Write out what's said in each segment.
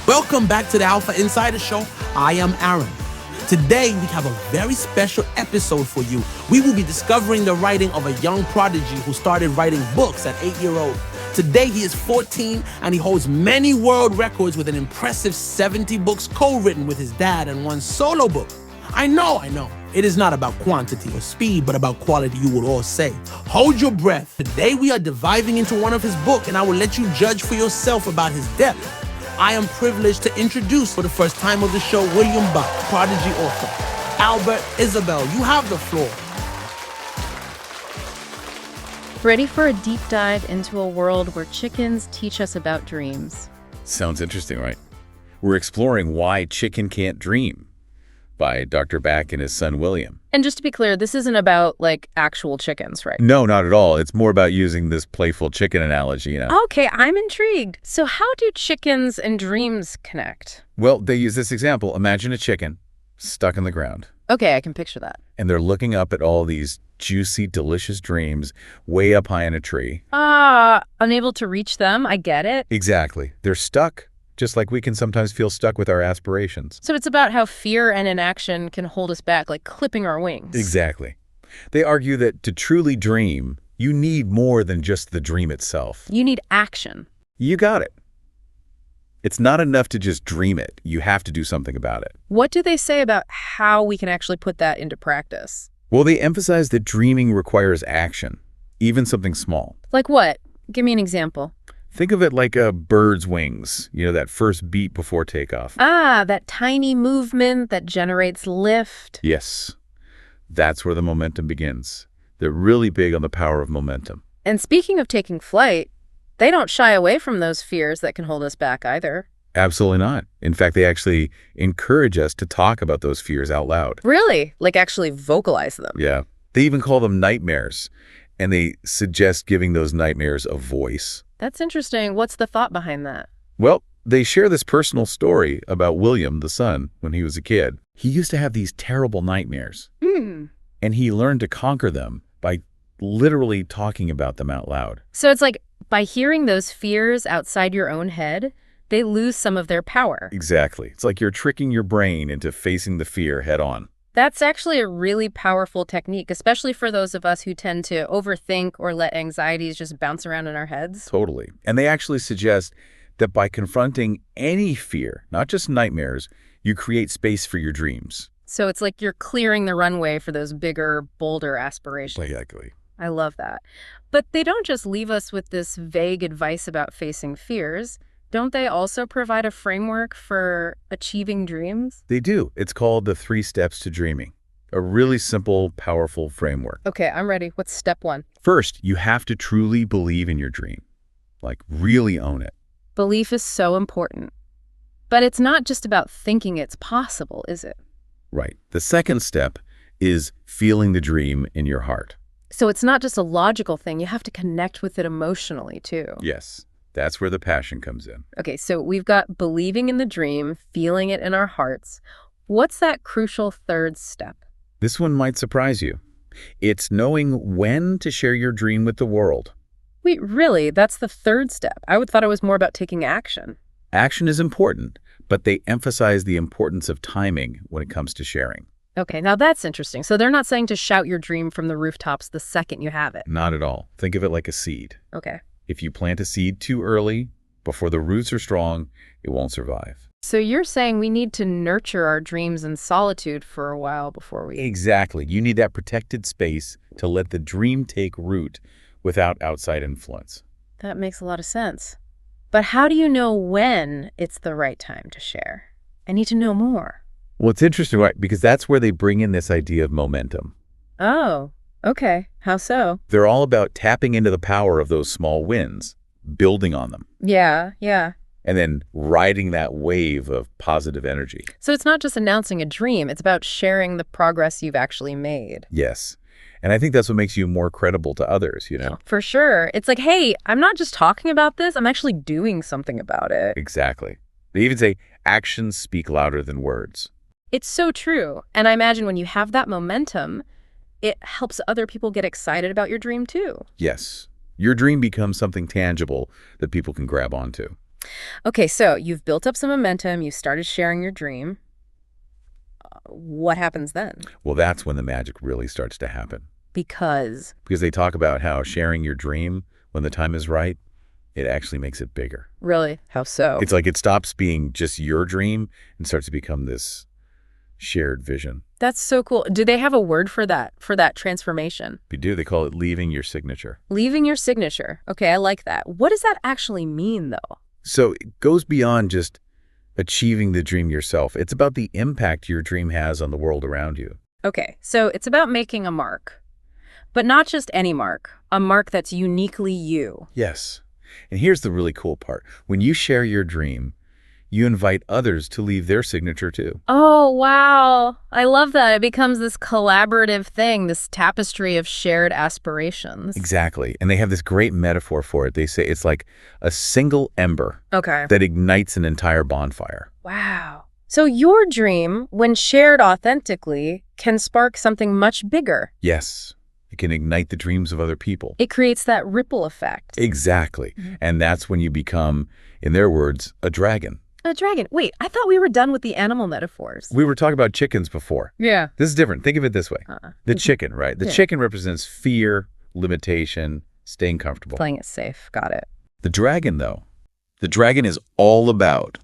Welcome back to the Alpha Insider Show. I am Aaron. Today, we have a very special episode for you. We will be discovering the writing of a young prodigy who started writing books at 8-year-old. Today, he is 14 and he holds many world records with an impressive 70 books co-written with his dad and one solo book. I know. It is not about quantity or speed, but about quality, you would all say. Hold your breath. Today, we are diving into one of his books, and I will let you judge for yourself about his depth. I am privileged to introduce for the first time of the show, William Bach, prodigy author. Albert, Isabel, you have the floor. Ready for a deep dive into a world where chickens teach us about dreams? Sounds interesting, right? We're exploring Why Chicken Can't Dream by Dr. Bach and his son, William. And just to be clear, this isn't about, actual chickens, right? No, not at all. It's more about using this playful chicken analogy, Okay, I'm intrigued. So how do chickens and dreams connect? Well, they use this example. Imagine a chicken stuck in the ground. Okay, I can picture that. And they're looking up at all these juicy, delicious dreams way up high in a tree. Unable to reach them. I get it. Exactly. They're stuck, just like we can sometimes feel stuck with our aspirations. So it's about how fear and inaction can hold us back, like clipping our wings. Exactly. They argue that to truly dream, you need more than just the dream itself. You need action. You got it. It's not enough to just dream it. You have to do something about it. What do they say about how we can actually put that into practice? Well, they emphasize that dreaming requires action, even something small. Like what? Give me an example. Think of it like a bird's wings, that first beat before takeoff. That tiny movement that generates lift. Yes, that's where the momentum begins. They're really big on the power of momentum. And speaking of taking flight, they don't shy away from those fears that can hold us back either. Absolutely not. In fact, they actually encourage us to talk about those fears out loud. Really? Like actually vocalize them? Yeah. They even call them nightmares, and they suggest giving those nightmares a voice. That's interesting. What's the thought behind that? Well, they share this personal story about William, the son, when he was a kid. He used to have these terrible nightmares, and he learned to conquer them by literally talking about them out loud. So it's like by hearing those fears outside your own head, they lose some of their power. Exactly. It's like you're tricking your brain into facing the fear head on. That's actually a really powerful technique, especially for those of us who tend to overthink or let anxieties just bounce around in our heads. Totally. And they actually suggest that by confronting any fear, not just nightmares, you create space for your dreams. So it's like you're clearing the runway for those bigger, bolder aspirations. Exactly. I love that. But they don't just leave us with this vague advice about facing fears. Don't they also provide a framework for achieving dreams? They do. It's called the 3 Steps to Dreaming. A really simple, powerful framework. Okay, I'm ready. What's step 1? First, you have to truly believe in your dream. Like, really own it. Belief is so important. But it's not just about thinking it's possible, is it? Right. The second step is feeling the dream in your heart. So it's not just a logical thing. You have to connect with it emotionally, too. Yes. That's where the passion comes in. Okay, so we've got believing in the dream, feeling it in our hearts. What's that crucial third step? This one might surprise you. It's knowing when to share your dream with the world. Wait, really? That's the third step? I would thought it was more about taking action. Action is important, but they emphasize the importance of timing when it comes to sharing. Okay, now that's interesting. So they're not saying to shout your dream from the rooftops the second you have it. Not at all. Think of it like a seed. Okay. If you plant a seed too early, before the roots are strong, it won't survive. So you're saying we need to nurture our dreams in solitude for a while before we... Exactly. You need that protected space to let the dream take root without outside influence. That makes a lot of sense. But how do you know when it's the right time to share? I need to know more. Well, it's interesting, right? Because that's where they bring in this idea of momentum. Oh, okay. How so? They're all about tapping into the power of those small wins, building on them. Yeah. And then riding that wave of positive energy. So it's not just announcing a dream, it's about sharing the progress you've actually made. Yes. And I think that's what makes you more credible to others, For sure. It's like, hey, I'm not just talking about this, I'm actually doing something about it. Exactly. They even say actions speak louder than words. It's so true. And I imagine when you have that momentum, it helps other people get excited about your dream too. Yes. Your dream becomes something tangible that people can grab onto. Okay, so you've built up some momentum, you started sharing your dream. What happens then? Well, that's when the magic really starts to happen. Because, Because they talk about how sharing your dream when the time is right, it actually makes it bigger. really, how so? It's like it stops being just your dream and starts to become this shared vision. That's so cool. Do they have a word for that transformation? We do. They call it leaving your signature. Leaving your signature. Okay, I like that. What does that actually mean, though? So it goes beyond just achieving the dream yourself. It's about the impact your dream has on the world around you. Okay, so it's about making a mark. But not just any mark, a mark that's uniquely you. Yes. And here's the really cool part. When you share your dream, you invite others to leave their signature too. Oh, wow. I love that. It becomes this collaborative thing, this tapestry of shared aspirations. Exactly. And they have this great metaphor for it. They say it's like a single ember Okay. that ignites an entire bonfire. Wow. So your dream, when shared authentically, can spark something much bigger. Yes. It can ignite the dreams of other people. It creates that ripple effect. Exactly. And that's when you become, in their words, a dragon. A dragon. Wait, I thought we were done with the animal metaphors. We were talking about chickens before. Yeah. This is different. Think of it this way. The chicken, right? The Yeah. chicken represents fear, limitation, staying comfortable. Playing it safe. Got it. The dragon, though, the dragon is all about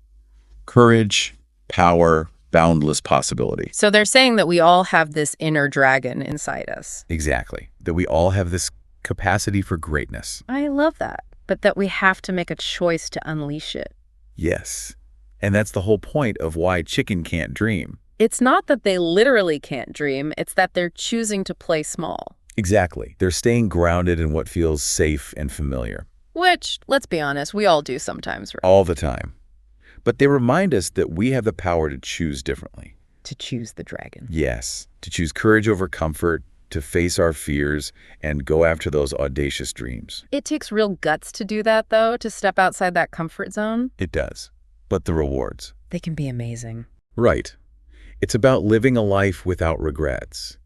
courage, power, boundless possibility. So they're saying that we all have this inner dragon inside us. Exactly. That we all have this capacity for greatness. I love that. But that we have to make a choice to unleash it. Yes. And that's the whole point of why chicken can't dream. It's not that they literally can't dream, it's that they're choosing to play small. Exactly. They're staying grounded in what feels safe and familiar. Which, let's be honest, we all do sometimes, right? All the time. But they remind us that we have the power to choose differently. To choose the dragon. Yes. To choose courage over comfort, to face our fears, and go after those audacious dreams. It takes real guts to do that, though, to step outside that comfort zone. It does. But the rewards. They can be amazing. Right. It's about living a life without regrets,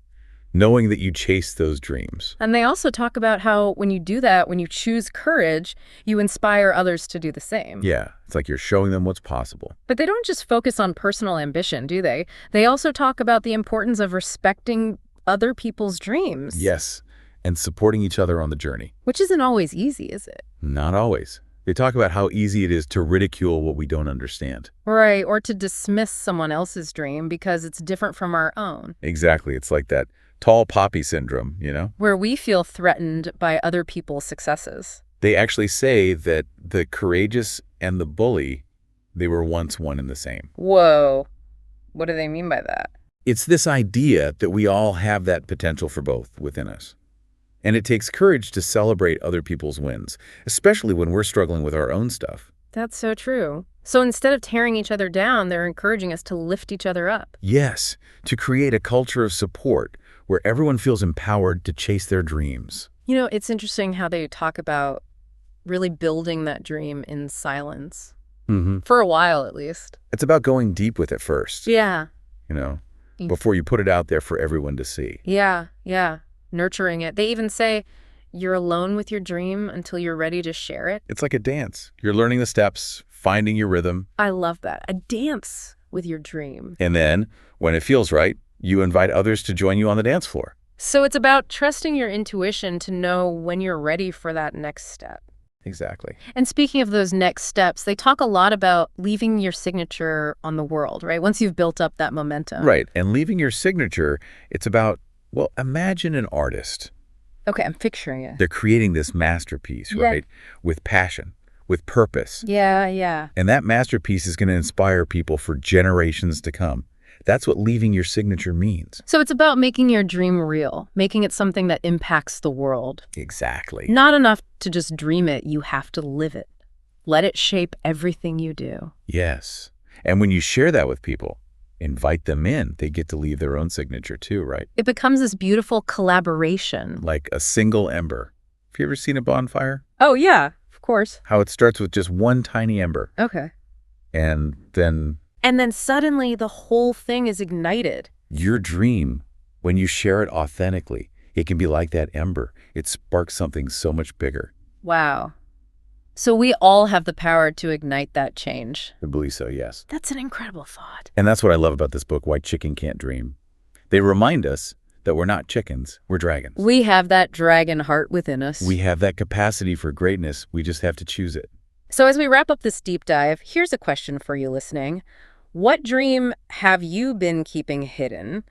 knowing that you chase those dreams. And they also talk about how when you do that, when you choose courage, you inspire others to do the same. Yeah, it's like you're showing them what's possible. But they don't just focus on personal ambition, do they? They also talk about the importance of respecting other people's dreams. Yes, and supporting each other on the journey. Which isn't always easy, is it? Not always. They talk about how easy it is to ridicule what we don't understand. Right, or to dismiss someone else's dream because it's different from our own. Exactly. It's like that tall poppy syndrome, you know? Where we feel threatened by other people's successes. They actually say that the courageous and the bully, they were once one and the same. Whoa. What do they mean by that? It's this idea that we all have that potential for both within us. And it takes courage to celebrate other people's wins, especially when we're struggling with our own stuff. That's so true. So instead of tearing each other down, they're encouraging us to lift each other up. Yes, to create a culture of support where everyone feels empowered to chase their dreams. You know, it's interesting how they talk about really building that dream in silence. For a while, at least. It's about going deep with it first, Yeah. you know, before you put it out there for everyone to see. Yeah. Nurturing it. They even say you're alone with your dream until you're ready to share it. It's like a dance. You're learning the steps, finding your rhythm. I love that. A dance with your dream. And then, when it feels right, you invite others to join you on the dance floor. So it's about trusting your intuition to know when you're ready for that next step. Exactly. And speaking of those next steps, they talk a lot about leaving your signature on the world, right? Once you've built up that momentum. Right. And leaving your signature, it's about, well, imagine an artist. Okay, I'm picturing it. They're creating this masterpiece, Yeah. right? With passion, with purpose. Yeah. And that masterpiece is going to inspire people for generations to come. That's what leaving your signature means. So it's about making your dream real, making it something that impacts the world. Exactly. Not enough to just dream it, you have to live it. Let it shape everything you do. Yes. And when you share that with people, invite them in, they get to leave their own signature too, right? It becomes this beautiful collaboration. Like a single ember. Have you ever seen a bonfire? Oh, yeah, of course. How it starts with just one tiny ember. Okay. And then And then suddenly the whole thing is ignited. your dream, when you share it authentically, it can be like that ember. It sparks something so much bigger. Wow. So we all have the power to ignite that change. I believe so, yes. That's an incredible thought. And that's what I love about this book, Why Chicken Can't Dream. They remind us that we're not chickens, we're dragons. We have that dragon heart within us. We have that capacity for greatness. We just have to choose it. So as we wrap up this deep dive, here's a question for you listening. What dream have you been keeping hidden?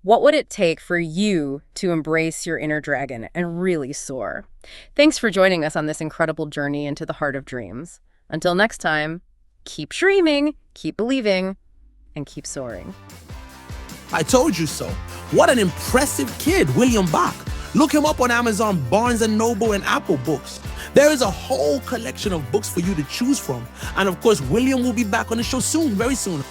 What would it take for you to embrace your inner dragon and really soar? Thanks for joining us on this incredible journey into the heart of dreams. Until next time, keep dreaming, keep believing, and keep soaring. I told you so. What an impressive kid, William Bach. Look him up on Amazon, Barnes & Noble, and Apple Books. There is a whole collection of books for you to choose from. And of course, William will be back on the show soon, very soon.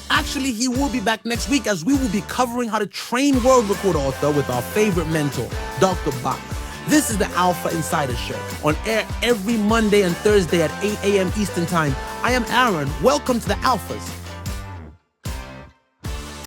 Actually, he will be back next week as we will be covering how to train world record author with our favorite mentor, Dr. Bach. This is the Alpha Insider Show, on air every Monday and Thursday at 8 a.m. Eastern Time. I am Aaron. Welcome to the Alphas.